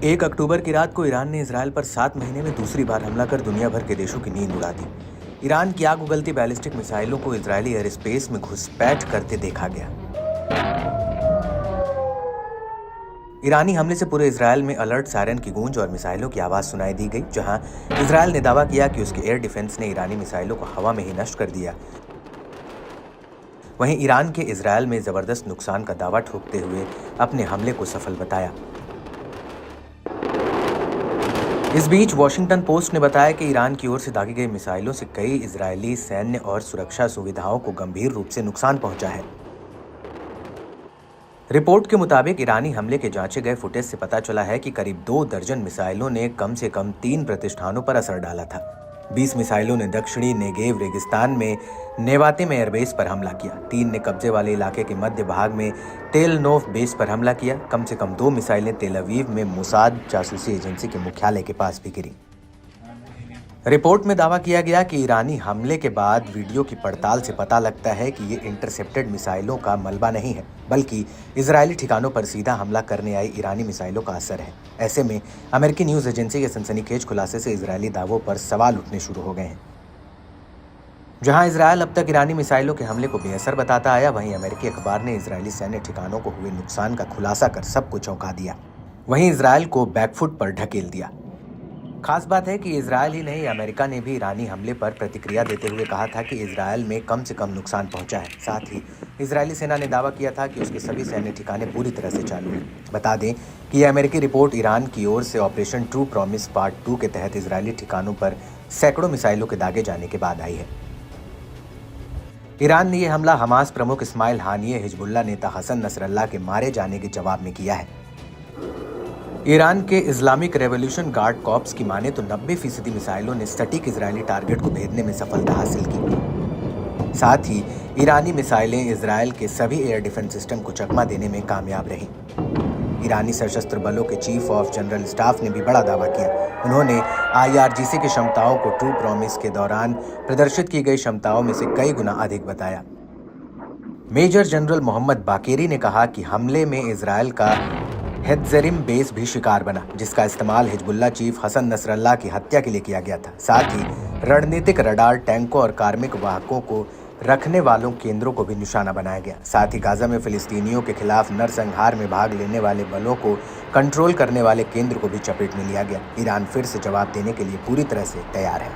1 अक्टूबर की रात को ईरान ने इजरायल पर 7 महीने में दूसरी बार हमला कर दुनिया भर के देशों की नींद उड़ा दी। ईरान की आग उगलती बैलिस्टिक मिसाइलों को इजरायली एयर स्पेस में घुसपैठ करते देखा गया। ईरानी हमले से पूरे इजरायल में अलर्ट सायरन की गूंज और मिसाइलों की आवाज सुनाई दी गई, जहां इजरायल ने दावा किया कि उसके एयर डिफेंस ने ईरानी मिसाइलों को हवा में ही नष्ट कर दिया। वहीं ईरान के इजरायल में जबरदस्त नुकसान का दावा ठोकते हुए अपने हमले को सफल बताया। इस बीच वॉशिंगटन पोस्ट ने बताया कि ईरान की ओर से दागी गई मिसाइलों से कई इजरायली सैन्य और सुरक्षा सुविधाओं को गंभीर रूप से नुकसान पहुंचा है। रिपोर्ट के मुताबिक ईरानी हमले के जांचे गए फुटेज से पता चला है कि करीब 2 दर्जन मिसाइलों ने कम से कम 3 प्रतिष्ठानों पर असर डाला था। 20 मिसाइलों ने दक्षिणी नेगेव रेगिस्तान में नेवाते में एयरबेस पर हमला किया। 3 ने कब्जे वाले इलाके के मध्य भाग में तेल नोव बेस पर हमला किया। कम से कम 2 मिसाइलें तेल अवीव में मोसाद जासूसी एजेंसी के मुख्यालय के पास भी गिरी। रिपोर्ट में दावा किया गया कि ईरानी हमले के बाद वीडियो की पड़ताल से पता लगता है कि ये इंटरसेप्टेड मिसाइलों का मलबा नहीं है, बल्कि इजरायली ठिकानों पर सीधा हमला करने आई ईरानी मिसाइलों का असर है। ऐसे में अमेरिकी न्यूज एजेंसी के सनसनीखेज खुलासे से इजरायली दावों पर सवाल उठने शुरू हो गए हैं। जहां इजरायल अब तक ईरानी मिसाइलों के हमले को बेअसर बताता आया, वहीं अमेरिकी अखबार ने इजरायली सैन्य ठिकानों को हुए नुकसान का खुलासा कर सबको चौंका दिया। वहीं इजरायल को बैकफुट पर ढकेल दिया। खास बात है कि इजरायल ही नहीं, अमेरिका ने भी ईरानी हमले पर प्रतिक्रिया देते हुए कहा था कि इजरायल में कम से कम नुकसान पहुंचा है। साथ ही इजरायली सेना ने दावा किया था कि उसके सभी सैन्य ठिकाने पूरी तरह से चालू हैं। बता दें कि यह अमेरिकी रिपोर्ट ईरान की ओर से ऑपरेशन ट्रू प्रॉमिस पार्ट 2 के तहत इजरायली ठिकानों पर सैकड़ों मिसाइलों के दागे जाने के बाद आई है। ईरान ने यह हमला हमास प्रमुख इस्माइल हानिये, हिजबुल्लाह नेता हसन नसरल्लाह के मारे जाने के जवाब में किया है। ईरान के इस्लामिक रेवोल्यूशन गार्ड कॉर्प्स की माने तो 90% मिसाइलों ने सटीक इजरायली टारगेट को भेदने में सफलता हासिल की। साथ ही ईरानी मिसाइलें इजरायल के सभी एयर डिफेंस सिस्टम को चकमा देने में कामयाब रहीं। ईरानी सशस्त्र बलों के चीफ ऑफ जनरल स्टाफ ने भी बड़ा दावा किया। उन्होंने IRGC की क्षमताओं को ट्रू प्रॉमिस के दौरान प्रदर्शित की गई क्षमताओं में से कई गुना अधिक बताया। मेजर जनरल मोहम्मद बाकेरी ने कहा कि हमले में इजरायल का हेत्ज़ेरिम बेस भी शिकार बना, जिसका इस्तेमाल हिजबुल्लाह चीफ हसन नसरल्लाह की हत्या के लिए किया गया था। साथ ही रणनीतिक रडार, टैंकों और कार्मिक वाहकों को रखने वालों केंद्रों को भी निशाना बनाया गया। साथ ही गाजा में फिलिस्तीनियों के खिलाफ नरसंहार में भाग लेने वाले बलों को कंट्रोल करने वाले केंद्र को भी चपेट में लिया गया। ईरान फिर से जवाब देने के लिए पूरी तरह से तैयार है।